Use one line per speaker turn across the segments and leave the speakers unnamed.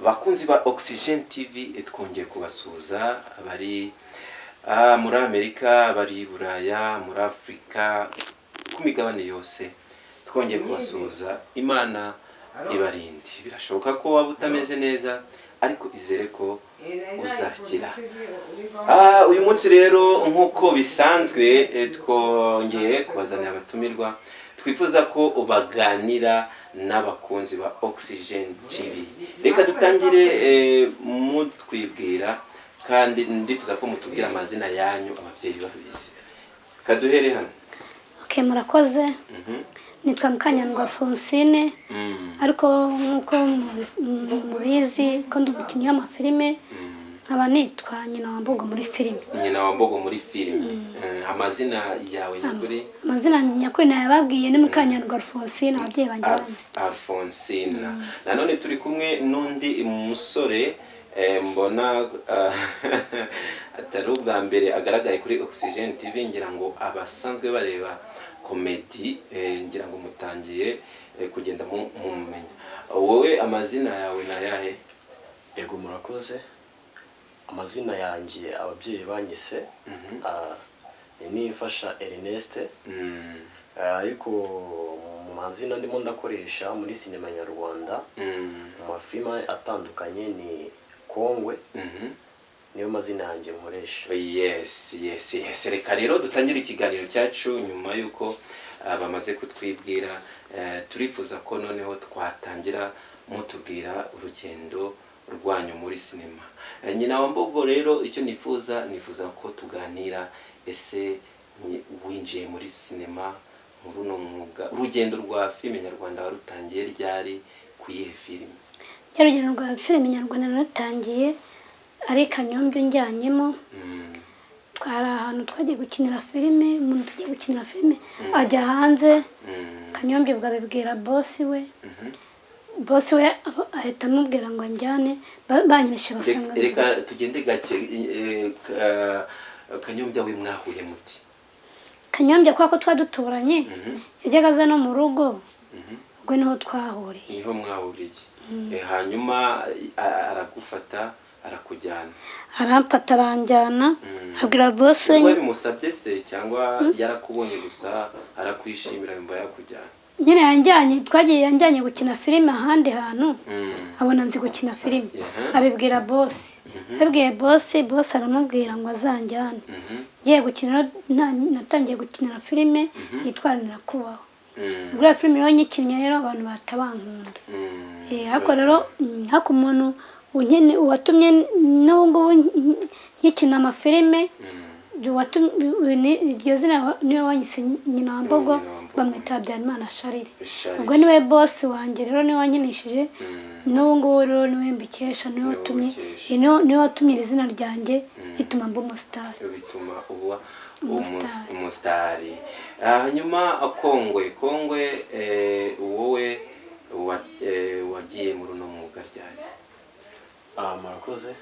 bakunzi ba Oxygen TV twongeye kubasuhuza abari muri Amerika, bari Buraya, muri Afrika, ku migabane yose twongeye kubasuhuza. Imana ibarinde. Birashoboka ko waba utameze neza ariko izere ko uzakira. Uyu munsi rero nkuko bisanzwe twongeye kubazanira abatumirwa twifuza ko ubaganira n'abakunzi ba Oxygen TV. Reka dutangire mutwibwira kandi ndifuza ko mutubwira amazina yanyu ababyeyi babizi. Kaduhere hano.
Okay, murakoze. Nitwa Mukanyandwa Francine. Ariko nkuko mubizi ko ndi umukinnyi w'amafilime. Nkaba nitwa nyina wa Mbogo muri filime.
Nyina wa Mbogo muri filime. Amazina yawe nyakuri?
Amazina nyakuri nayababwiye ni Mukanyandwa Francine, ababyeyi banjye babizi.
Alphonsine. Nanone turi kumwe n'undi musore mbona atari ubwa mbere agaragaye kuri Oxygen TV, ngira ngo abasanzwe bareba comedy, ngira ngo mutangiye kugenda mumenya. Wowe amazina yawe nayahe?
Yego murakoze. Amazina yanjye ababyeyi banyise ni Ifasha Ernest. Ariko mu mazina ndimo ndakoresha muri sinema nyarwanda mu mafilime atandukanye ni Kongwe. Niyo mazina yanjye nkoresha.
Yes. Reka rero dutangire ikiganiro cyacu nyuma yuko bamaze kutwibwira. Turifuza ko noneho twatangira mutubwira urugendo rwanyu muri sinema. Nyina wa Mbogo rero icyo nifuza ko tuganira, ese winjiye muri sinema muri uno mwuga, urugendo rwa filime nyarwanda warutangiye ryari, kuyihe filime?
Urugendo rwa filime nyarwanda narutangiye ari Kanyombya njyanyemo. Twari ahantu twagiye gukinira filime, umuntu tugiye gukinira filime ajya hanze. Kanyombya bwabibwira boss we. Boss we ahita amubwira ngo njyane, banyinisha basanga.
Reka tugende gake. Kanyombya we mwahuye muti?
Kanyombya ko twaduturanye yajyaga aza no mu rugo, ubwo niho twahuriye.
Niho mwahuriye. Hanyuma aragufata arakujyana? Aramfata
aranjyana abwira boss we.
Wowe bimusabye se cyangwa yarakubonye gusa arakwishimira yumva yakujyana?
Nyine yanjyanye gukina filime ahandi hantu. Abona nzi gukina filime. Abibwira boss. Abibwiye boss aramubwira ngo azanjyana. Ngiye gukina, natangiye gukinira filime yitwaranira kubaho. Ubwo filime rero nyikinnye rero abantu batabankunda. Hako rero hako umuntu unyene watumye n'ubwo nkikina amafilime iryo zina niwe wanyise nyina wa Mbogo, bamwita Habyarimana Charles. Ubwo niwe boss wanjye rero niwe wankinishije, n'ubwo rero niwe mbikesha, niwe watumye izina ryanjye bituma mba umustar.
Bituma uba umustar. Hanyuma Kongwe wowe wagiye muri uno mwuga ryari?
Murakoze.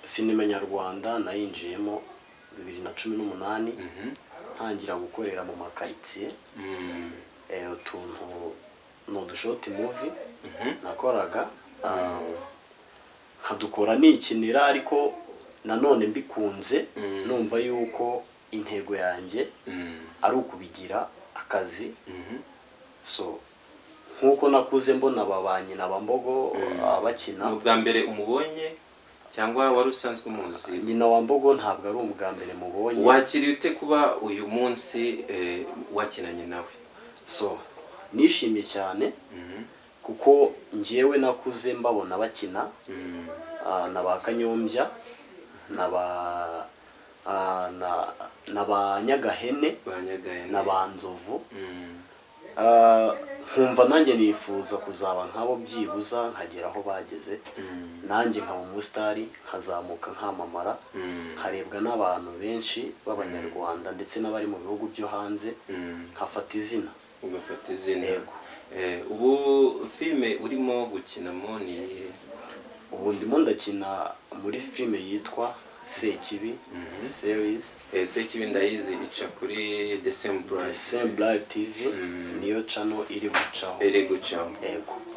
Sinema nyarwanda nayinjiyemo 2018 ntangira gukorera mu makaritsiye. Utuntu no dushoti movie nakoraga, nkadukora nikinira, ariko nanone mbikunze numva yuko intego yanjye ari ukubigira akazi. So nkuko nakuze mbona babanye na Mbogo abakina.
Ubwa mbere umubonye cyangwa wari usanzwe umuzi?
Nyina wa Mbogo ntabwo ari ubwa mbere mubonye.
Wakiriye ute kuba uyu munsi wakinanye nawe?
So nishimye cyane kuko njyewe nakuze mbabona bakina na ba Kanyombya na ba Nyagahene na ba Nzovu. Nkumva nanjye nifuza kuzaba nkabo, byibuza nkagera aho bageze, nanjye nkaba umusitari, nkazamuka nkamamara, nkarebwa n'abantu benshi b'abanyarwanda ndetse n'abari mu bihugu byo hanze, nkafata izina.
Ugafata izina?
Yego.
Ubu filime urimo gukinamo ni?
Ubu ndimo ndakina muri filime yitwa Sekibi series.
Sekibi ndayizi ica kuri The Same
Bright TV niyo channel iri gucaho. Yego.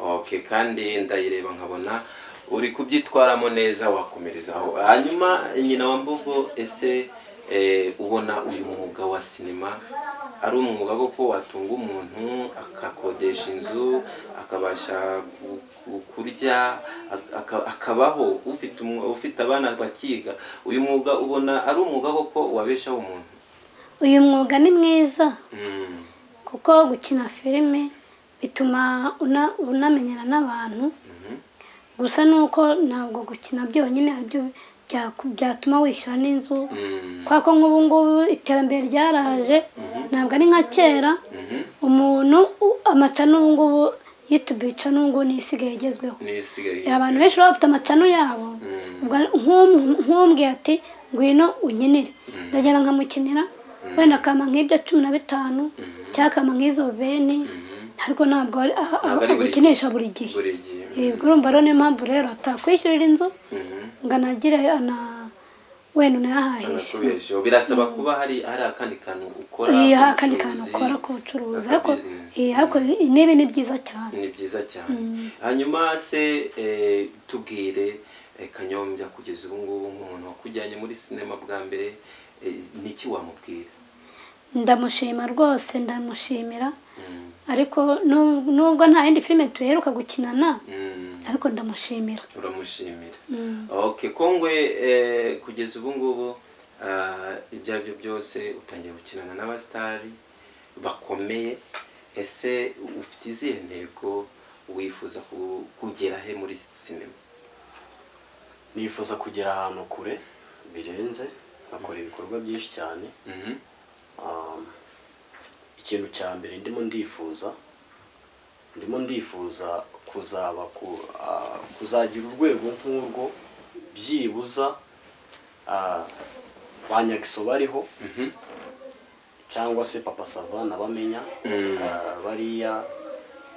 Okay, kandi ndayireba nkabona uri kubyitwaramo neza, wakomerezaho. Hanyuma nyina wa Mbogo, ese ubona uyu mwuga wa sinema ari umwuga koko watunga umuntu akakodesha inzu akabasha kurya akabaho ufite abana bakiga? Uyu mwuga ubona ari umwuga koko wabeshaho umuntu?
Uyu mwuga ni mwiza kuko gukina filime bituma unamenyana n'abantu, gusa nuko ntabwo gukina byonyine aribyo byatuma wishyura n'inzu, kwako nk'ubu ngubu iterambere ryaraje, ntabwo ari nka kera. Umuntu amacano ubu ngubu YouTube channel ngo nisigaye igezweho, abantu benshi bafite amacano yabo. Nk'umbwiye ati ngwino unkinire, ndagera nkamukinira wenda kama nk'ibyo 15 cyangwa kama nk'izo 20, ariko ntabwo gukinisha buri gihe. Urumva rero niyo mpamvu rero atakwishyurira inzu nganagire wenda unayahahisha.
Birasaba kuba hari akandi kantu ukora.
Akandi kantu ukora ku bucuruzi, ariko nibi ni byiza cyane.
Ni byiza cyane. Hanyuma se tubwire Kanyombya, kugeza ubu ngubu nk'umuntu wakujyanye muri sinema bwa mbere, niki wamubwira?
Ndamushima rwose, ndamushimira, ariko nubwo nta yindi filime tuheruka gukinana, ariko ndamushimira.
Uramushimira. Okay, Kongwe kugeza ubu ngubu ibyabyo byose utangiye gukinana n'abastari bakomeye, ese ufite izihe ntego wifuza kugera he muri sinema?
Nifuza kugera ahantu kure birenze, akora ibikorwa byinshi cyane. Ikintu cya mbere ndimo ndifuza kuzagira urwego nk'urwo byibuza banyagiso bariho, cyangwa se Papa Savana bamenya, bariya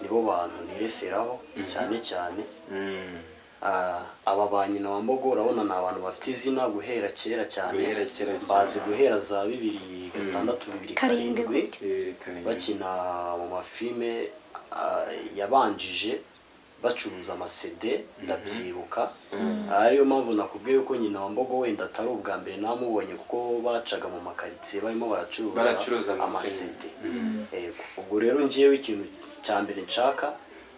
nibo bantu nireferaho cyane cyane. Aba ba nyina wa Mbogo urabona ni abantu bafite izina guhera kera cyane, bazi guhera za 2006 2007 bakina mu mafilme yabanjije bacuruza amasede, ndabyibuka. Ariyo mpamvu nakubwiye ko nyina wa Mbogo wenda atari ubwa mbere namubonye, kuko bacaga mu makaritsiye barimo baracuruza amasede. Ubwo rero ngiyewe ikintu cya mbere nshaka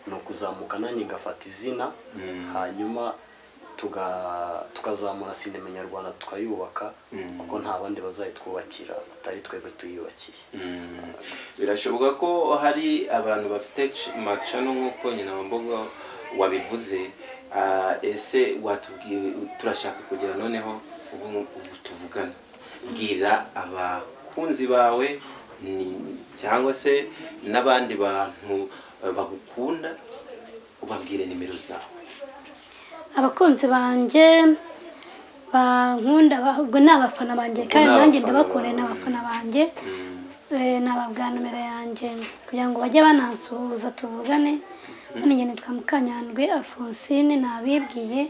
no kuzamuka nanjye ngafata izina, hanyuma tukazamura sinema nyarwanda tukayubaka, kuko nta bandi bazayitwubakira atari twebwe tuyubakiye.
Birashoboka ko hari abantu bafite macano nk'uko nyina wa Mbogo wabivuze. Ese watubwiye turashaka kugira noneho ubu tuvugana, bwira abakunzi bawe cyangwa se n'abandi bantu bagukunda, ubabwire nimero zawe.
Abakunzi banje bankunda, ubwo n'abafana banje kandi nanjye ndabakorera n'abafana banje, nababwira nomero yanjye kugira ngo bajye banansuhuza tuvugane. None nitwa Mukanyandwi Alphonsine, nabibwiye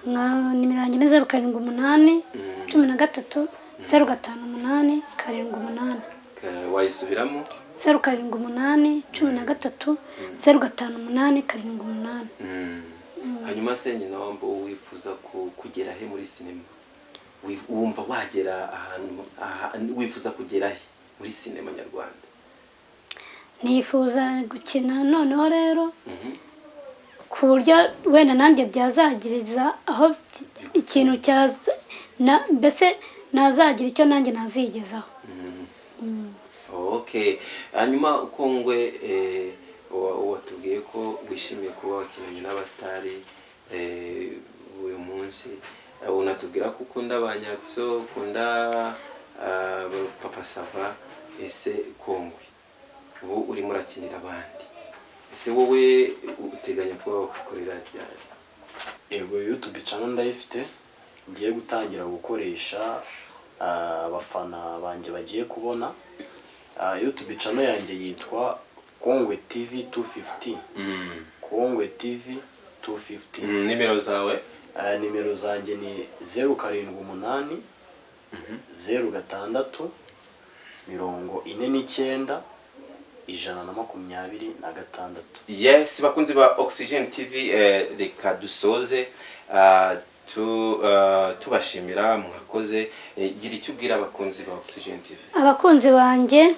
nimero yanjye ni 0788 13 058 78.
Wayisubiramo?
0788 13 058 78.
Hanyuma se nyina wa Mbogo wifuza kugera he muri sinema? Wumva wagera ahantu wifuza kugera he muri sinema nyarwanda? Nifuza
gukina noneho rero ku buryo wenda nanjye byazagiriza aho ikintu cyaza, mbese nazagira icyo nanjye nazigezaho.
Okay, hanyuma Kongwe watubwiye ko wishimiye kuba wakinanye n'abastari uyu munsi, unatubwira ko ukunda banyagiso, ukunda Papa Sava. Ese Kongwe ubu urimo urakinira abandi, ese wowe uteganya kuba wakorera ryari?
Yego, YouTube channel ndayifite, ngiye gutangira gukoresha abafana banje bagiye kubona. YouTube channel yanjye yitwa Kongwe TV 250. Kongwe TV 250.
Nimero zawe?
nimero zanjye ni 078 06 49 126.
Yes, bakunzi ba Oxygen TV, reka dusoze tubashimira mwakoze. Gira icyo ubwira abakunzi ba Oxygen TV.
Abakunzi banjye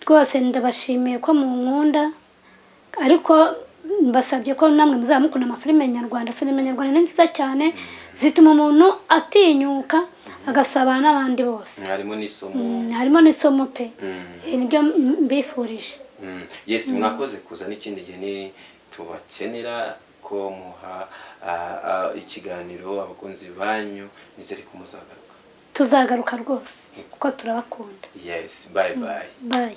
rwose ndabashimiye ko mu nkunda, ariko mbasabye ko namwe muzamukunda amafilime nyarwanda. Filime nyarwanda ni nziza cyane, zituma umuntu atinyuka agasabana n'abandi bose.
Harimo n'isomo.
Harimo n'isomo pe. Nibyo mbifurije.
Yes, mwakoze kuza n'ikindi gihe tubakenera ko muha ikiganiro abakunzi banyu. Nizere ko muzagaruka.
Tuzagaruka rwose kuko turabakunda.
Yes, bye bye.
Bye.